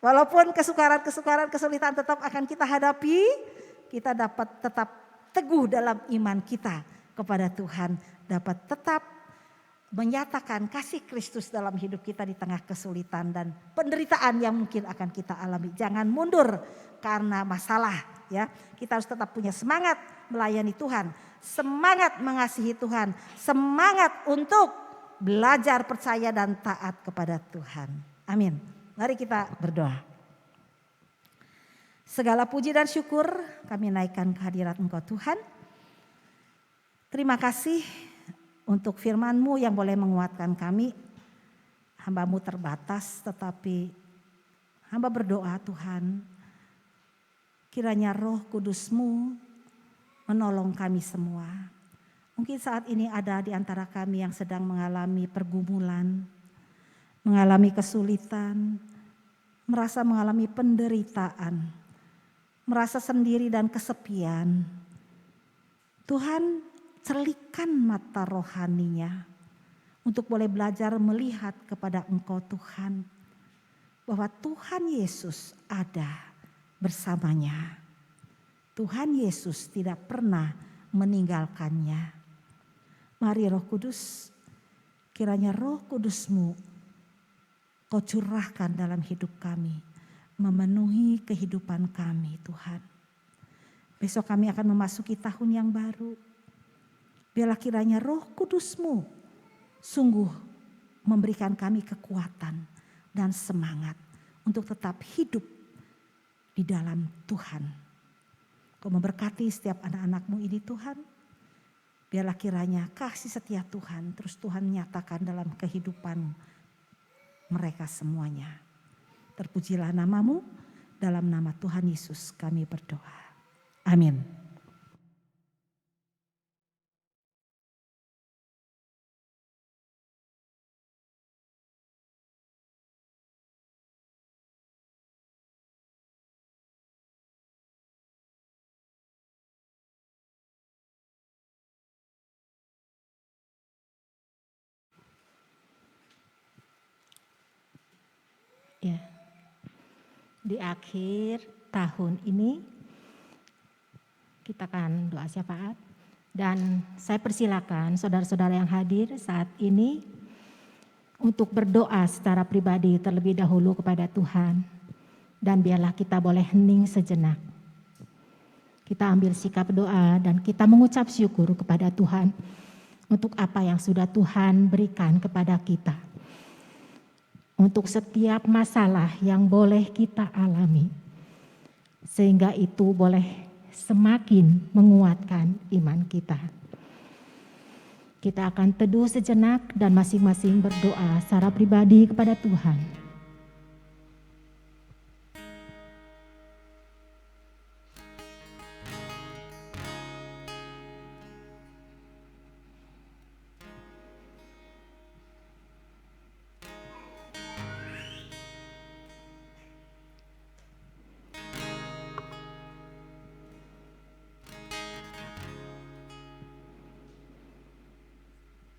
Walaupun kesukaran, kesulitan tetap akan kita hadapi, kita dapat tetap teguh dalam iman kita kepada Tuhan, dapat tetap menyatakan kasih Kristus dalam hidup kita di tengah kesulitan dan penderitaan yang mungkin akan kita alami. Jangan mundur karena masalah ya. Kita harus tetap punya semangat melayani Tuhan, semangat mengasihi Tuhan, semangat untuk belajar percaya dan taat kepada Tuhan. Amin. Mari kita berdoa. Segala puji dan syukur kami naikkan kehadirat Engkau Tuhan. Terima kasih untuk firman-Mu yang boleh menguatkan kami. Hamba-Mu terbatas tetapi hamba berdoa Tuhan. Kiranya Roh Kudus-Mu menolong kami semua. Mungkin saat ini ada di antara kami yang sedang mengalami pergumulan, mengalami kesulitan, merasa mengalami penderitaan, merasa sendiri dan kesepian. Tuhan celikan mata rohaninya untuk boleh belajar melihat kepada Engkau Tuhan. Bahwa Tuhan Yesus ada bersamanya. Tuhan Yesus tidak pernah meninggalkannya. Mari Roh Kudus, kiranya Roh Kudus-Mu Kau curahkan dalam hidup kami, memenuhi kehidupan kami Tuhan. Besok kami akan memasuki tahun yang baru. Biarlah kiranya Roh Kudus-Mu sungguh memberikan kami kekuatan dan semangat untuk tetap hidup di dalam Tuhan. Kau memberkati setiap anak-anak-Mu ini Tuhan. Biarlah kiranya kasih setia Tuhan terus Tuhan nyatakan dalam kehidupan mereka semuanya. Terpujilah nama-Mu, dalam nama Tuhan Yesus kami berdoa. Amin. Ya, di akhir tahun ini kita akan doa syafaat dan saya persilakan saudara-saudara yang hadir saat ini untuk berdoa secara pribadi terlebih dahulu kepada Tuhan dan biarlah kita boleh hening sejenak. Kita ambil sikap doa dan kita mengucap syukur kepada Tuhan untuk apa yang sudah Tuhan berikan kepada kita. Untuk setiap masalah yang boleh kita alami. Sehingga itu boleh semakin menguatkan iman kita. Kita akan teduh sejenak dan masing-masing berdoa secara pribadi kepada Tuhan.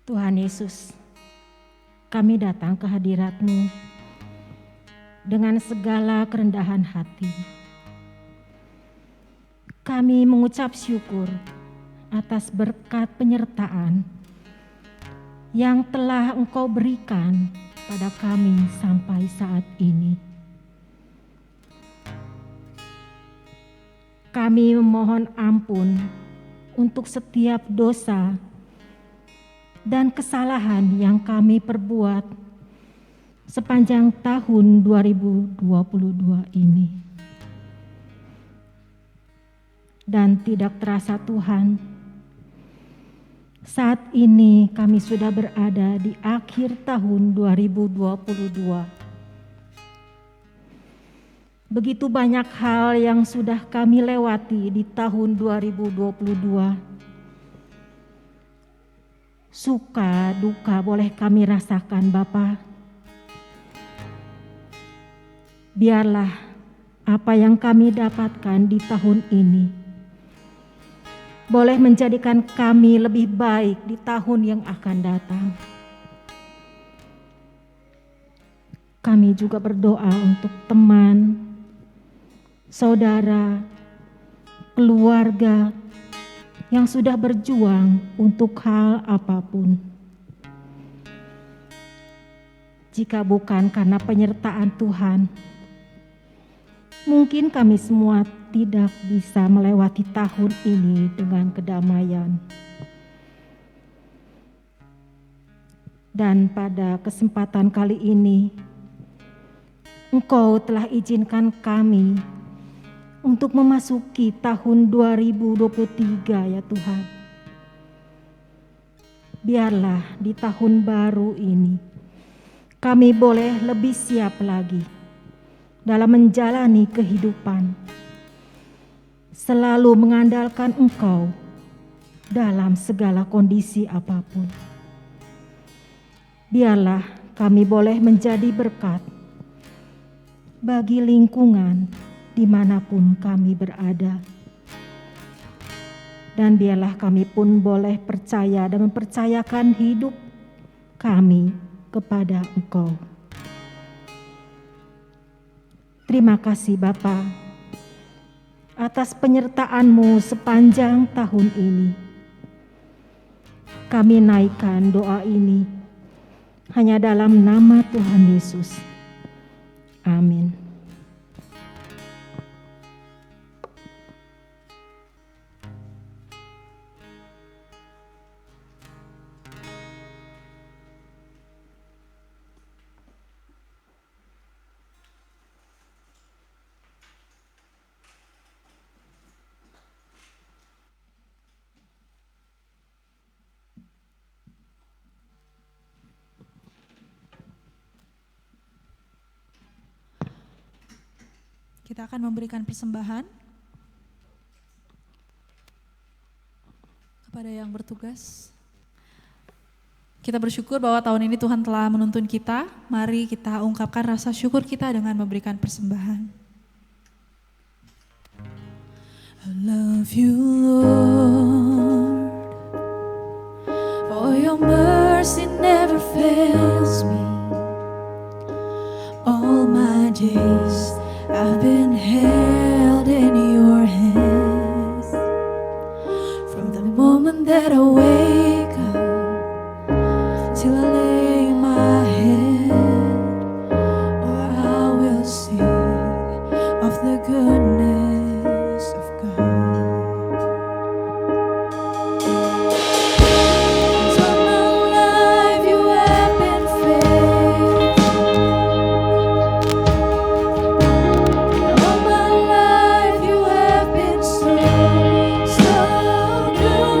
Tuhan Yesus, kami datang ke hadirat-Mu dengan segala kerendahan hati. Kami mengucap syukur atas berkat penyertaan yang telah Engkau berikan pada kami sampai saat ini. Kami memohon ampun untuk setiap dosa dan kesalahan yang kami perbuat sepanjang tahun 2022 ini. Dan tidak terasa Tuhan, Saat ini kami sudah berada di akhir tahun 2022. Begitu banyak hal yang sudah kami lewati di tahun 2022. Suka, duka boleh kami rasakan Bapa. Biarlah apa yang kami dapatkan di tahun ini boleh menjadikan kami lebih baik di tahun yang akan datang. Kami juga berdoa untuk teman, saudara, keluarga yang sudah berjuang untuk hal apapun. Jika bukan karena penyertaan Tuhan, mungkin kami semua tidak bisa melewati tahun ini dengan kedamaian. Dan pada kesempatan kali ini, Engkau telah izinkan kami untuk memasuki tahun 2023 ya Tuhan. Biarlah di tahun baru ini kami boleh lebih siap lagi dalam menjalani kehidupan, selalu mengandalkan Engkau dalam segala kondisi apapun. Biarlah kami boleh menjadi berkat bagi lingkungan dimanapun kami berada. Dan biarlah kami pun boleh percaya dan mempercayakan hidup kami kepada Engkau. Terima kasih Bapa atas penyertaan-Mu sepanjang tahun ini. Kami naikkan doa ini hanya dalam nama Tuhan Yesus. Amin. Kita akan memberikan persembahan kepada yang bertugas. Kita bersyukur bahwa tahun ini Tuhan telah menuntun kita. Mari kita ungkapkan rasa syukur kita dengan memberikan persembahan. I love you Lord, for your mercy never fails me. All my days I've been held in your hands. From the moment that I wake up till I lay my head, oh, I will sing of the goodness of God. All my life you have been faithful. All my life you have been so, so good.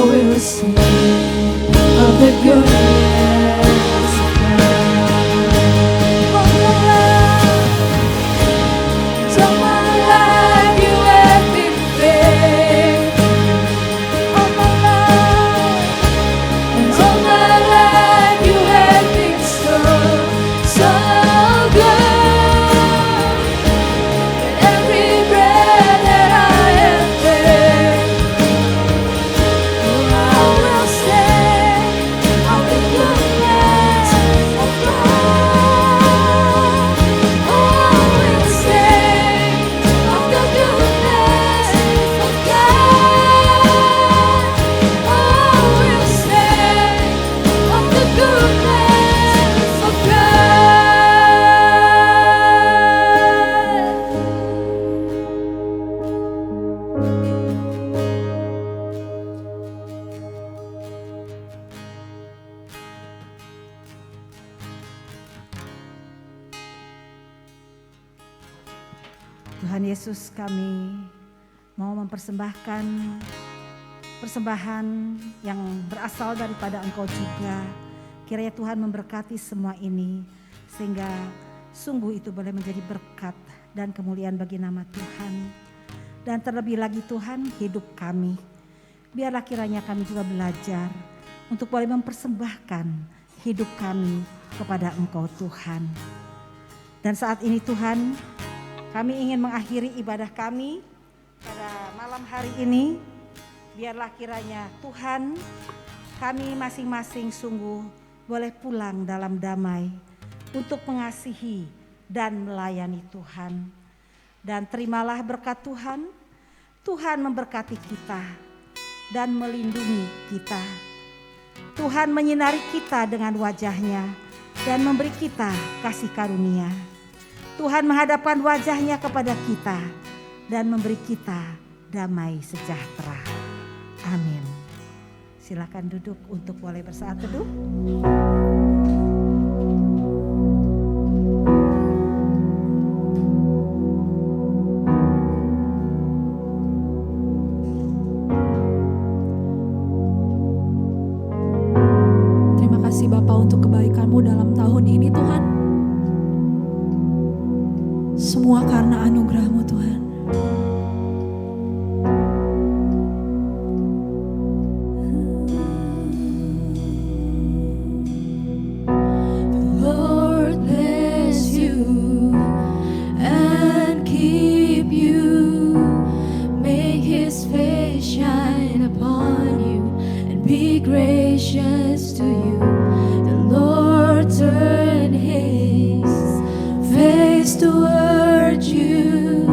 will sing of the goodness of God. All my life you have been faithful. All my life, and all my life you have been so, so good. Every breath that I am there, I will sing of the goodness of God. Oh, I will sing of the goodness of God. Oh, I will sing of the goodness of God. Tuhan Yesus, kami mau mempersembahkan persembahan yang berasal daripada Engkau juga. Kiranya Tuhan memberkati semua ini sehingga sungguh itu boleh menjadi berkat dan kemuliaan bagi nama Tuhan. Dan terlebih lagi Tuhan, hidup kami, biarlah kiranya kami juga belajar untuk boleh mempersembahkan hidup kami kepada Engkau Tuhan. Dan saat ini Tuhan, kami ingin mengakhiri ibadah kami pada malam hari ini. Biarlah kiranya Tuhan, kami masing-masing sungguh boleh pulang dalam damai untuk mengasihi dan melayani Tuhan. Dan terimalah berkat Tuhan. Tuhan memberkati kita dan melindungi kita. Tuhan menyinari kita dengan wajah-Nya dan memberi kita kasih karunia. Tuhan menghadapkan wajah-Nya kepada kita dan memberi kita damai sejahtera. Amin. Silakan duduk untuk boleh bersaat teduh. Terima kasih Bapa untuk kebaikan-Mu dalam tahun ini Tuhan. Semua karena anugerah-Mu Tuhan. Lord bless you and keep you. Make His face shine upon you and be gracious to you. The Lord turn His face toward you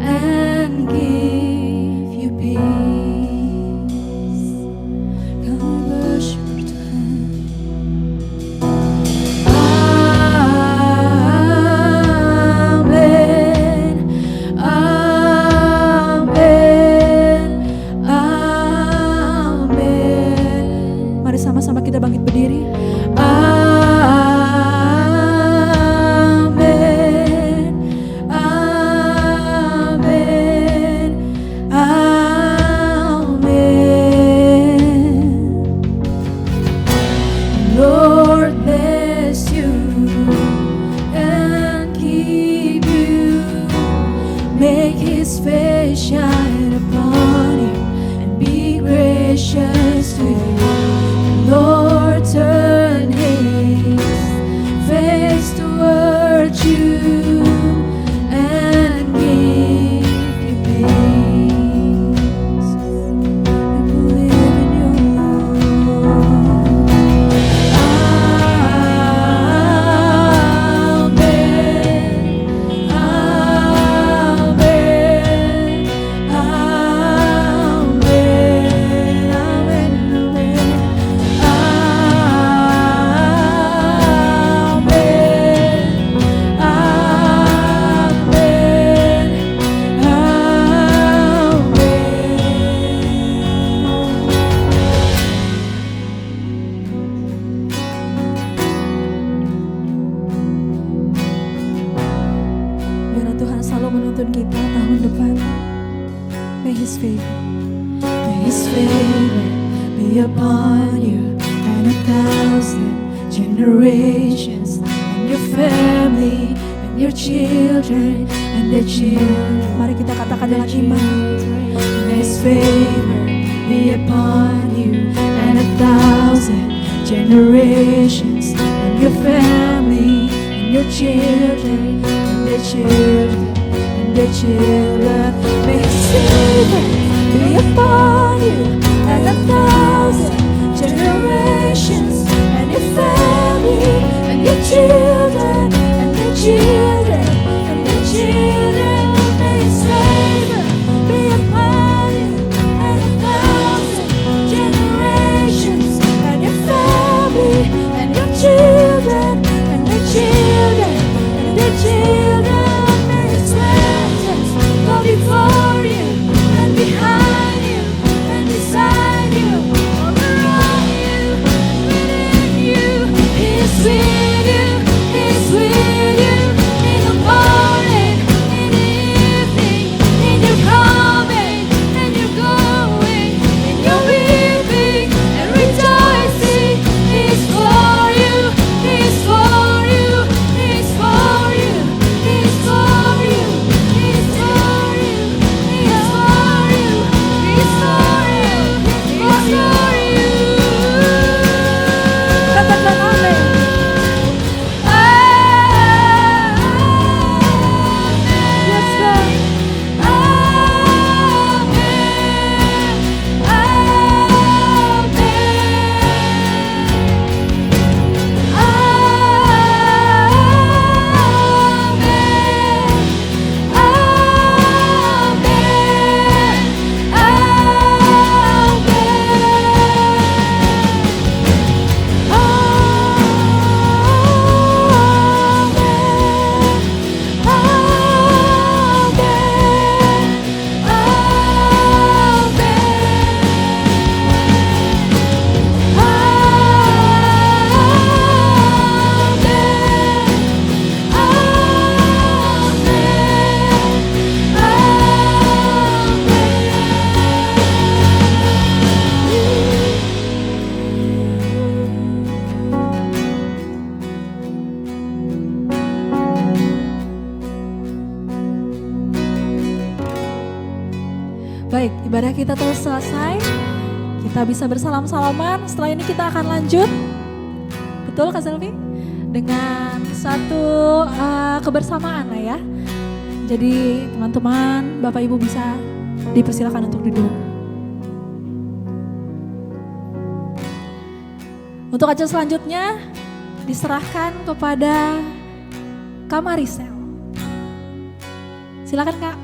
and give you peace. Come worship Tuhan. Amen. Amen. Amen. Mari sama-sama kita bangkit berdiri. Amen. Amen. Amen. Lord bless you and keep you. Make His face shine upon you and be gracious to you. Lord turn His face toward you and give you peace. We believe in you. Amen. Amen. menuntun kita tahun depan. May His favor. May His favor be upon you and 1,000 generations, and your family and your children and their children. Mari kita katakan dengan iman. His favor be upon you and 1,000 generations, and your family and your children and their children and their children. May His favor be upon you and 1,000 generations, and your family and your children and their children and their children. May His favor be upon you and 1,000 generations, and your family and your children and their children and their children. May His presence go before you and behind you and beside you, all around you, within you. He is with you, He is with you, in the morning, in the evening, in your coming and your going, in your weeping and rejoicing. He is for you, He is for you, He is for you, He is for you, He is for you, He is for you, He is for you, He is for you. Katakan amin. Yes, God. Baik, ibadah kita telah selesai. Kita bisa bersalam-salaman. Setelah ini kita akan lanjut. Betul Kak Selvi? Dengan satu kebersamaan lah ya. Jadi teman-teman, Bapak Ibu bisa dipersilakan untuk duduk. Untuk acara selanjutnya diserahkan kepada Kak Marisel. Silakan Kak.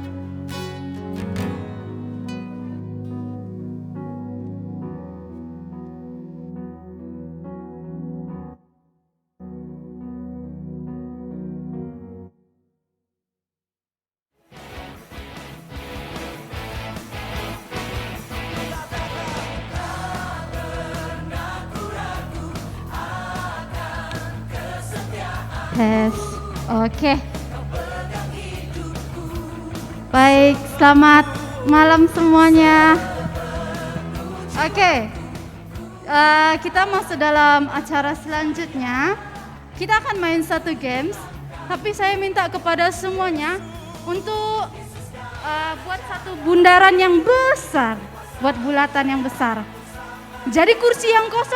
Tes, oke. Baik, selamat malam semuanya. Oke, kita masuk dalam acara selanjutnya. Kita akan main satu games, tapi saya minta kepada semuanya untuk buat satu bundaran yang besar, buat bulatan yang besar. Jadi kursi yang kosong